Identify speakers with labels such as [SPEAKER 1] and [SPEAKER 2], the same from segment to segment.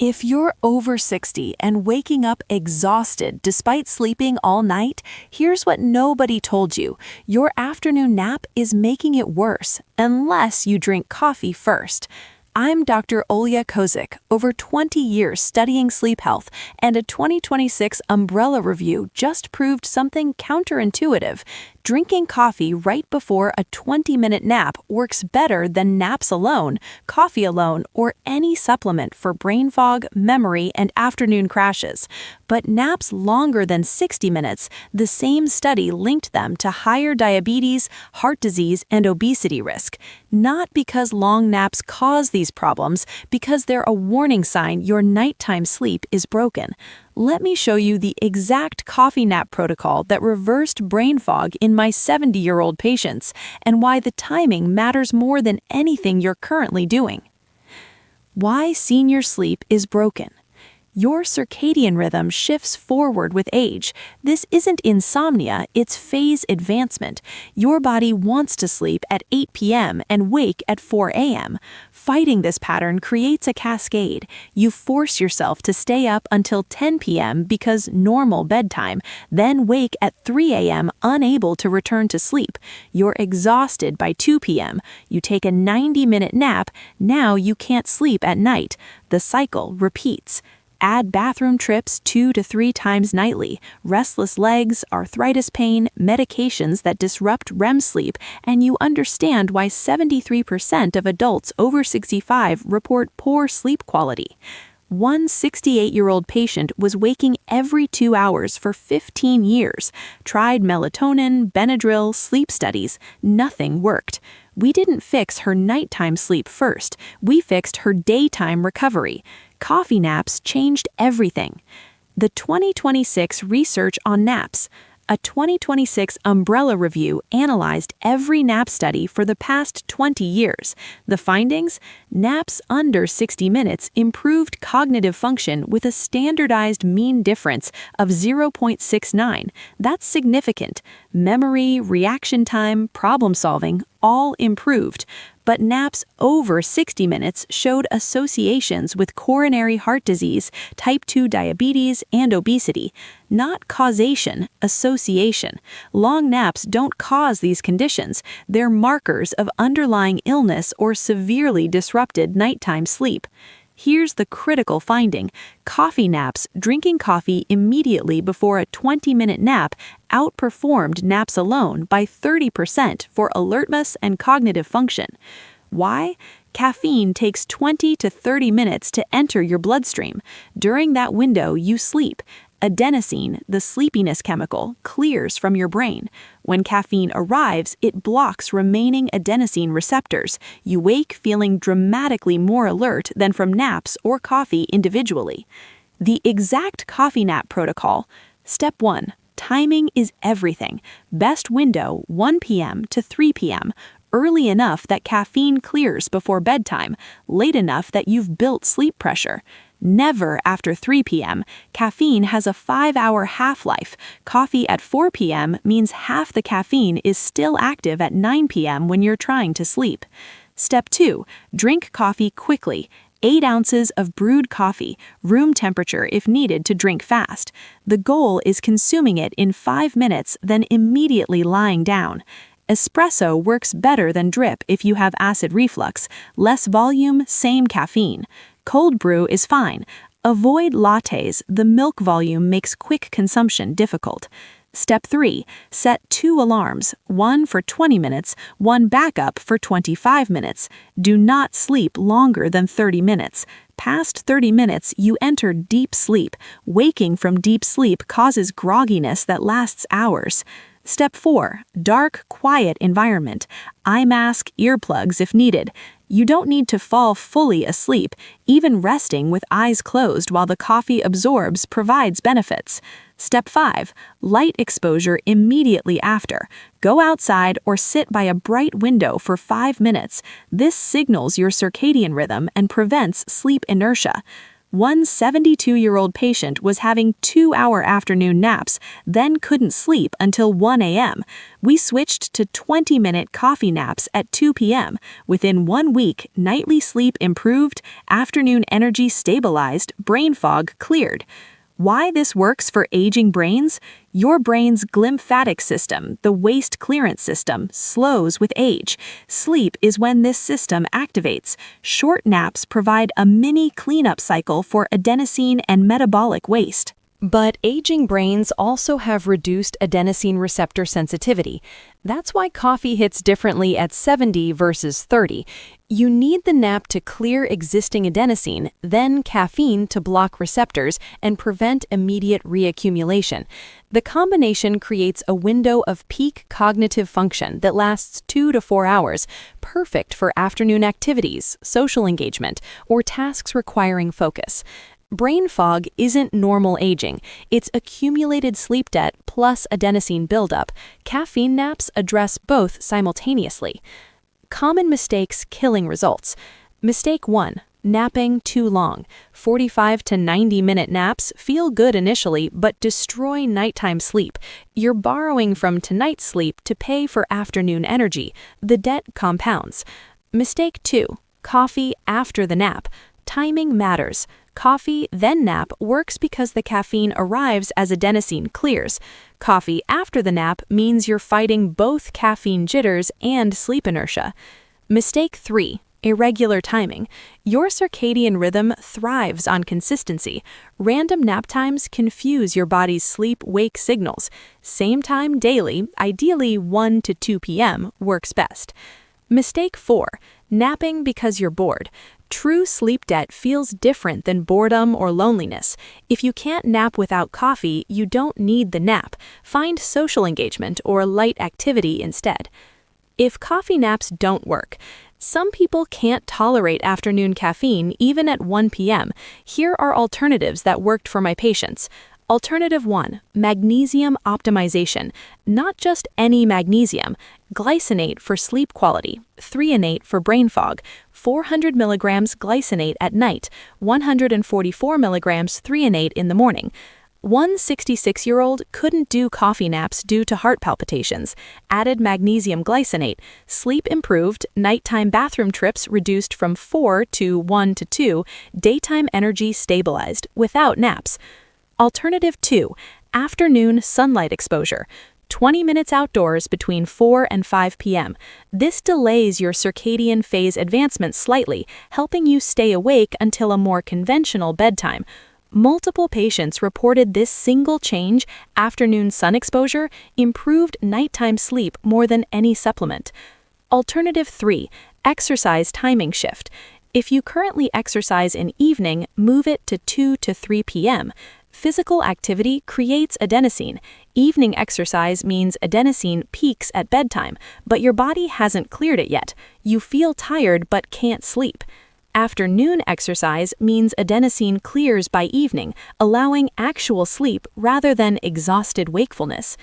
[SPEAKER 1] If you're over 60 and waking up exhausted despite sleeping all night, here's what nobody told you. Your afternoon nap is making it worse, unless you drink coffee first. I'm Dr. Olya Kozyk, over 20 years studying sleep health, and a 2026 Umbrella review just proved something counterintuitive. Drinking coffee right before a 20-minute nap works better than naps alone, coffee alone, or any supplement for brain fog, memory, and afternoon crashes. But naps longer than 60 minutes, the same study linked them to higher diabetes, heart disease, and obesity risk. Not because long naps cause these problems, because they're a warning sign your nighttime sleep is broken. Let me show you the exact coffee nap protocol that reversed brain fog in my 70-year-old patients, and why the timing matters more than anything you're currently doing. Why senior sleep is broken. Your circadian rhythm shifts forward with age. This isn't insomnia, it's phase advancement. Your body wants to sleep at 8 p.m. and wake at 4 a.m. Fighting this pattern creates a cascade. You force yourself to stay up until 10 p.m. because normal bedtime, then wake at 3 a.m. unable to return to sleep. You're exhausted by 2 p.m. You take a 90-minute nap, now you can't sleep at night. The cycle repeats. Add bathroom trips 2 to 3 times nightly, restless legs, arthritis pain, medications that disrupt REM sleep, and you understand why 73% of adults over 65 report poor sleep quality. One 68-year-old patient was waking every 2 hours for 15 years, tried melatonin, Benadryl, sleep studies. Nothing worked. We didn't fix her nighttime sleep first. We fixed her daytime recovery. Coffee naps changed everything. The 2026 research on naps. A 2026 Umbrella review analyzed every nap study for the past 20 years. The findings? Naps under 60 minutes improved cognitive function with a standardized mean difference of 0.69. That's significant. Memory, reaction time, problem solving, all improved. But naps over 60 minutes showed associations with coronary heart disease, type 2 diabetes, and obesity. Not causation, association. Long naps don't cause these conditions. They're markers of underlying illness or severely disrupted nighttime sleep. Here's the critical finding. Coffee naps, drinking coffee immediately before a 20-minute nap, outperformed naps alone by 30% for alertness and cognitive function. Why? Caffeine takes 20 to 30 minutes to enter your bloodstream. During that window, you sleep. Adenosine, the sleepiness chemical, clears from your brain. When caffeine arrives, it blocks remaining adenosine receptors. You wake feeling dramatically more alert than from naps or coffee individually. The exact coffee nap protocol. Step 1. Timing is everything. Best window 1 p.m. to 3 p.m. Early enough that caffeine clears before bedtime, late enough that you've built sleep pressure. Never after 3 p.m. Caffeine has a 5-hour half-life. Coffee at 4 p.m. means half the caffeine is still active at 9 p.m. when you're trying to sleep. Step 2. Drink coffee quickly. 8 ounces of brewed coffee, room temperature if needed to drink fast. The goal is consuming it in 5 minutes, then immediately lying down. Espresso works better than drip if you have acid reflux. Less volume, same caffeine. Cold brew is fine. Avoid lattes. The milk volume makes quick consumption difficult. Step 3. Set 2 alarms, one for 20 minutes, one backup for 25 minutes. Do not sleep longer than 30 minutes. Past 30 minutes, you enter deep sleep. Waking from deep sleep causes grogginess that lasts hours. Step 4. Dark, quiet environment. Eye mask, earplugs if needed. You don't need to fall fully asleep. Even resting with eyes closed while the coffee absorbs provides benefits. Step 5. Light exposure immediately after. Go outside or sit by a bright window for 5 minutes. This signals your circadian rhythm and prevents sleep inertia. One 72-year-old patient was having 2-hour afternoon naps, then couldn't sleep until 1 a.m. We switched to 20-minute coffee naps at 2 p.m. Within 1 week, nightly sleep improved, afternoon energy stabilized, brain fog cleared. Why this works for aging brains? Your brain's glymphatic system, the waste clearance system, slows with age. Sleep is when this system activates. Short naps provide a mini cleanup cycle for adenosine and metabolic waste. But aging brains also have reduced adenosine receptor sensitivity. That's why coffee hits differently at 70 versus 30. You need the nap to clear existing adenosine, then caffeine to block receptors and prevent immediate reaccumulation. The combination creates a window of peak cognitive function that lasts 2 to 4 hours, perfect for afternoon activities, social engagement, or tasks requiring focus. Brain fog isn't normal aging. It's accumulated sleep debt plus adenosine buildup. Caffeine naps address both simultaneously. Common mistakes killing results. Mistake 1. Napping too long. 45 to 90-minute naps feel good initially but destroy nighttime sleep. You're borrowing from tonight's sleep to pay for afternoon energy. The debt compounds. Mistake 2. Coffee after the nap. Timing matters. Coffee, then nap, works because the caffeine arrives as adenosine clears. Coffee after the nap means you're fighting both caffeine jitters and sleep inertia. Mistake 3. Irregular timing. Your circadian rhythm thrives on consistency. Random nap times confuse your body's sleep-wake signals. Same time daily, ideally 1 to 2 p.m., works best. Mistake 4. Napping because you're bored. True sleep debt feels different than boredom or loneliness. If you can't nap without coffee, you don't need the nap. Find social engagement or light activity instead. If coffee naps don't work, some people can't tolerate afternoon caffeine even at 1 p.m. Here are alternatives that worked for my patients. Alternative 1. Magnesium optimization. Not just any magnesium. Glycinate for sleep quality, threonate for brain fog, 400 milligrams glycinate at night, 144 milligrams threonate in the morning. One 66-year-old couldn't do coffee naps due to heart palpitations. Added magnesium glycinate. Sleep improved, nighttime bathroom trips reduced from 4 to 1 to 2, daytime energy stabilized without naps. Alternative 2. Afternoon sunlight exposure. 20 minutes outdoors between 4 and 5 p.m. This delays your circadian phase advancement slightly, helping you stay awake until a more conventional bedtime. Multiple patients reported this single change, afternoon sun exposure, improved nighttime sleep more than any supplement. Alternative 3. Exercise timing shift. If you currently exercise in evening, move it to 2 to 3 p.m. Physical activity creates adenosine. Evening exercise means adenosine peaks at bedtime, but your body hasn't cleared it yet. You feel tired but can't sleep. Afternoon exercise means adenosine clears by evening, allowing actual sleep rather than exhausted wakefulness.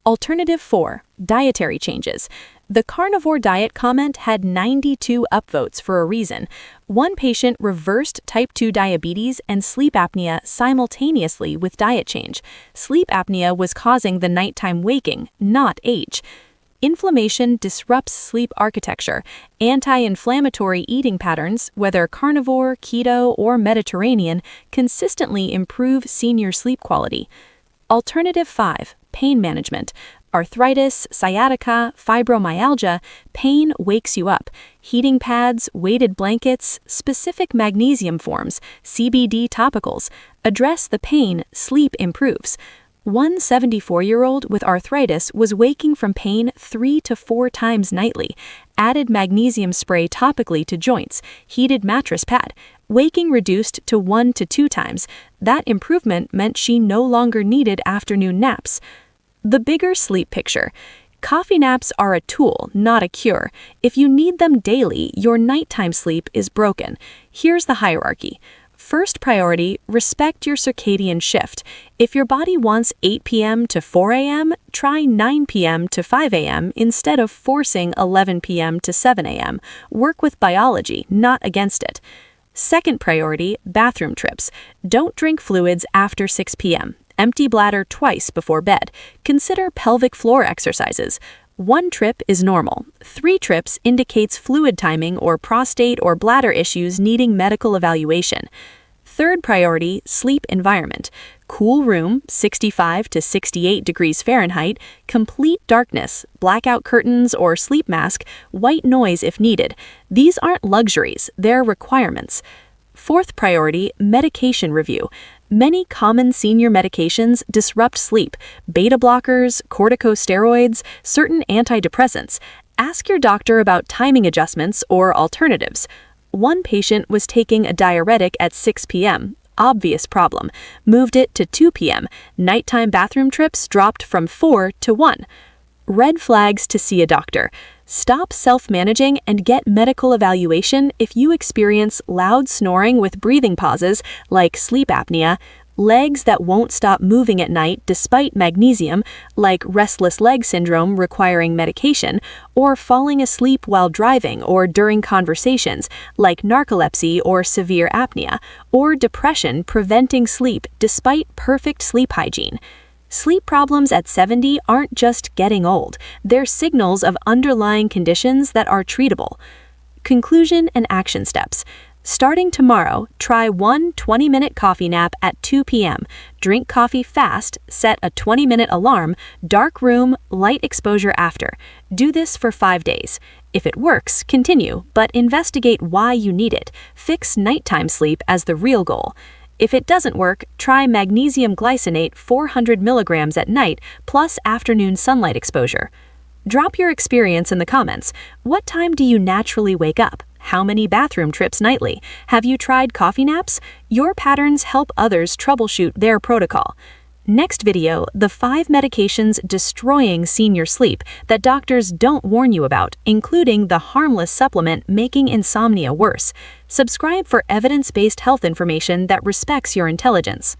[SPEAKER 1] Alternative 4. Dietary changes. The carnivore diet comment had 92 upvotes for a reason. One patient reversed type 2 diabetes and sleep apnea simultaneously with diet change. Sleep apnea was causing the nighttime waking, not age. Inflammation disrupts sleep architecture. Anti-inflammatory eating patterns, whether carnivore, keto, or Mediterranean, consistently improve senior sleep quality. Alternative 5. Pain management. Arthritis, sciatica, fibromyalgia, pain wakes you up. Heating pads, weighted blankets, specific magnesium forms, CBD topicals. Address the pain, sleep improves. One 74-year-old with arthritis was waking from pain 3 to 4 times nightly. Added magnesium spray topically to joints, heated mattress pad. Waking reduced to 1 to 2 times. That improvement meant she no longer needed afternoon naps. The bigger sleep picture. Coffee naps are a tool, not a cure. If you need them daily, your nighttime sleep is broken. Here's the hierarchy. First priority, respect your circadian shift. If your body wants 8 p.m. to 4 a.m., try 9 p.m. to 5 a.m. instead of forcing 11 p.m. to 7 a.m. Work with biology, not against it. Second priority, bathroom trips. Don't drink fluids after 6 p.m. Empty bladder twice before bed. Consider pelvic floor exercises. 1 trip is normal. 3 trips indicates fluid timing or prostate or bladder issues needing medical evaluation. Third priority, sleep environment. Cool room, 65 to 68 degrees Fahrenheit, complete darkness, blackout curtains or sleep mask, white noise if needed. These aren't luxuries, they're requirements. Fourth priority, medication review. Many common senior medications disrupt sleep: beta blockers, corticosteroids, certain antidepressants. Ask your doctor about timing adjustments or alternatives. One patient was taking a diuretic at 6 p.m. Obvious problem. Moved it to 2 p.m. Nighttime bathroom trips dropped from 4 to 1. Red flags to see a doctor. Stop self-managing and get medical evaluation if you experience loud snoring with breathing pauses like sleep apnea, legs that won't stop moving at night despite magnesium, like restless leg syndrome requiring medication, or falling asleep while driving or during conversations, like narcolepsy or severe apnea, or depression preventing sleep despite perfect sleep hygiene. Sleep problems at 70 aren't just getting old, they're signals of underlying conditions that are treatable. Conclusion and action steps. Starting tomorrow, try one 20-minute coffee nap at 2 p.m. Drink coffee fast, set a 20-minute alarm, dark room, light exposure after. Do this for 5 days. If it works, continue, but investigate why you need it. Fix nighttime sleep as the real goal. If it doesn't work, try magnesium glycinate 400 milligrams at night plus afternoon sunlight exposure. Drop your experience in the comments. What time do you naturally wake up? How many bathroom trips nightly? Have you tried coffee naps? Your patterns help others troubleshoot their protocol. Next video, the 5 medications destroying senior sleep that doctors don't warn you about, including the harmless supplement making insomnia worse. Subscribe for evidence-based health information that respects your intelligence.